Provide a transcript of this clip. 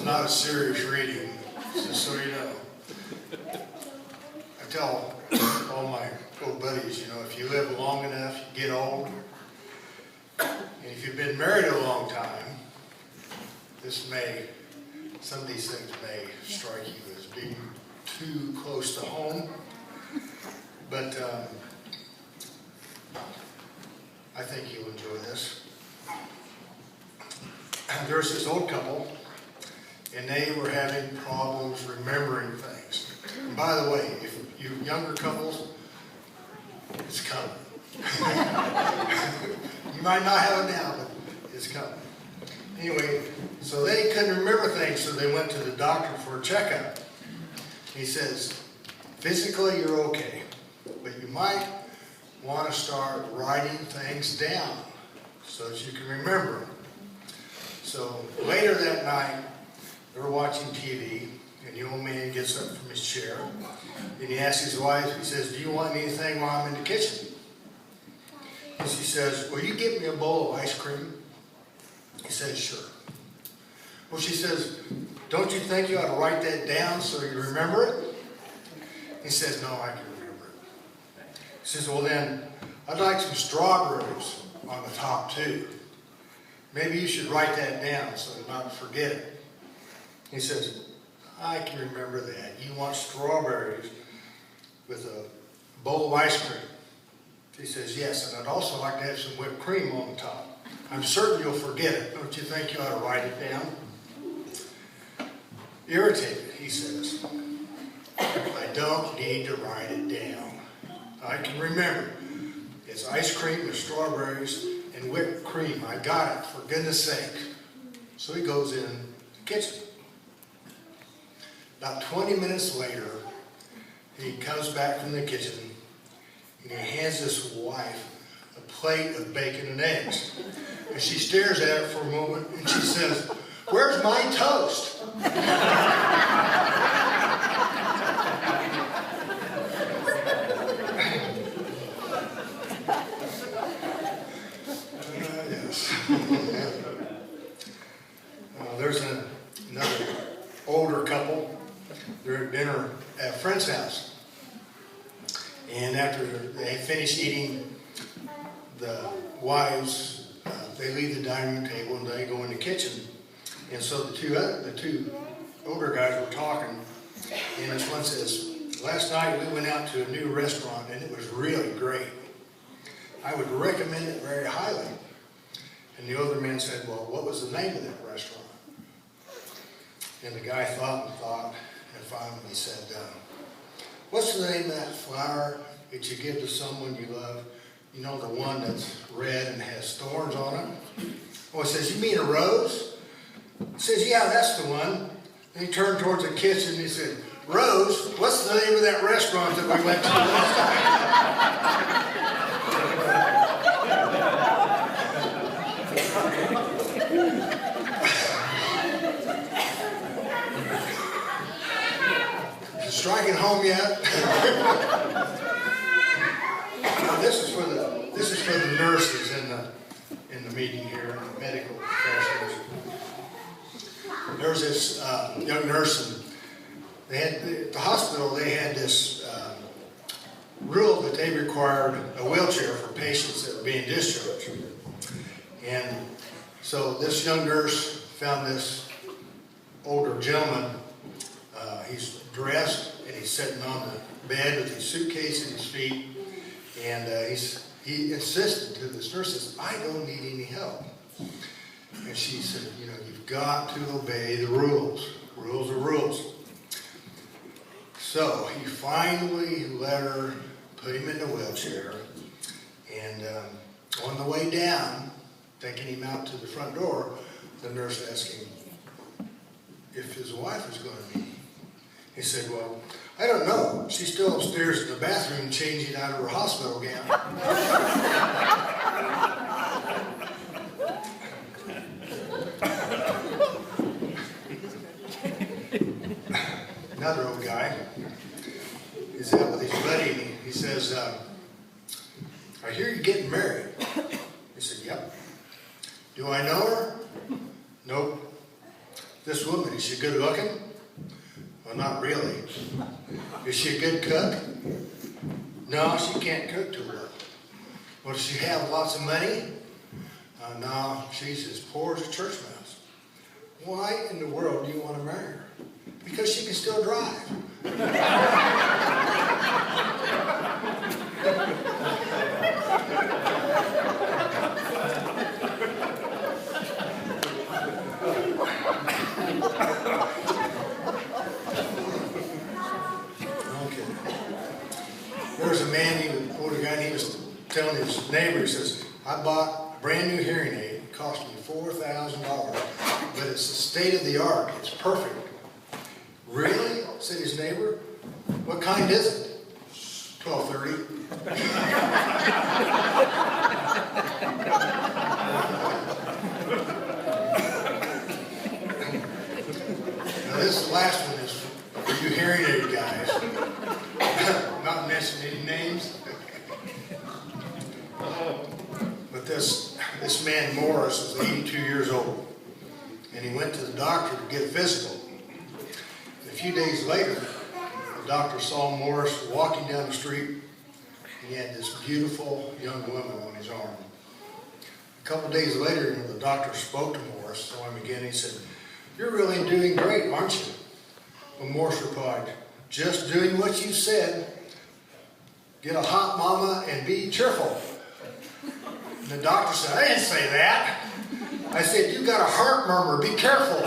not a serious reading, just so you know. I tell all my old buddies, you know, if you live long enough, you get old, and if you've been married a long time, some of these things may strike you as being too close to home, but I think you'll enjoy this. There's this old couple, and they were having problems remembering things. And by the way, if you younger couples, it's coming. You might not have it now, but it's coming. Anyway, so they couldn't remember things, so they went to the doctor for a checkup. He says, physically you're okay, but you might want to start writing things down so that you can remember them. So later that night, they're watching TV, and the old man gets up from his chair, and he asks his wife, he says, do you want anything while I'm in the kitchen? And she says, will you get me a bowl of ice cream? He says, sure. Well, she says, don't you think you ought to write that down so you remember it? He says, no, I can remember it. He says, well then, I'd like some strawberries on the top too. Maybe you should write that down so you not forget it. He says, I can remember that. You want strawberries with a bowl of ice cream. He says, yes, and I'd also like to have some whipped cream on the top. I'm certain you'll forget it. Don't you think you ought to write it down? Irritated, he says, I don't need to write it down. I can remember. It's ice cream with strawberries and whipped cream. I got it, for goodness sake. So he goes in the kitchen. About 20 minutes later, he comes back from the kitchen and he hands his wife a plate of bacon and eggs. And she stares at it for a moment and she says, where's my toast? Yes. There's another older couple. They're at dinner at a friend's house. And after they finish eating, the wives, they leave the dining room table and they go in the kitchen. And so the two older guys were talking, and this one says, last night we went out to a new restaurant and it was really great. I would recommend it very highly. And the older man said, well, what was the name of that restaurant? And the guy thought and thought, and finally he said, what's the name of that flower that you give to someone you love? You know, the one that's red and has thorns on it? Oh, he says, you mean a rose? He says, yeah, that's the one. And he turned towards the kitchen and he said, Rose, what's the name of that restaurant that we went to last time? Striking home yet? Now, this is for the nurses in the meeting here, and the medical professionals. There was this young nurse, and they had at the hospital. They had this rule that they required a wheelchair for patients that were being discharged. And so this young nurse found this older gentleman. He's dressed and he's sitting on the bed with his suitcase at his feet, and he insisted to this nurse, says, I don't need any help. And she said, you know, you've got to obey the rules. Rules are rules. So he finally let her put him in the wheelchair, and on the way down, taking him out to the front door, the nurse asked him if his wife was going to be. He said, well, I don't know. She's still upstairs in the bathroom changing out of her hospital gown. Another old guy is out with his buddy, and he says, I hear you're getting married. He said, yep. Do I know her? Nope. this woman, is she good looking? Well, not really. Is she a good cook? No, she can't cook too well. Well, does she have lots of money? No, she's as poor as a church mouse. Why in the world do you want to marry her? Because she can still drive. Okay. There was a man, he was an older guy, and he was telling his neighbor, he says, I bought a brand new hearing aid. It cost me $4,000, but it's the state of the art. It's perfect. Really? Said his neighbor. What kind is it? 1230. Now this last one is for you hearing aid guys. Not mentioning any names. But this man Morris was 82 years old, and he went to the doctor to get a physical. And a few days later, the doctor saw Morris walking down the street, and he had this beautiful young woman on his arm. A couple days later, the doctor spoke to Morris, saw him again, and he said, "You're really doing great, aren't you?" Well, Morris replied, "Just doing what you said. Get a hot mama and be cheerful." And the doctor said, "I didn't say that. I said, you got a heart murmur, be careful."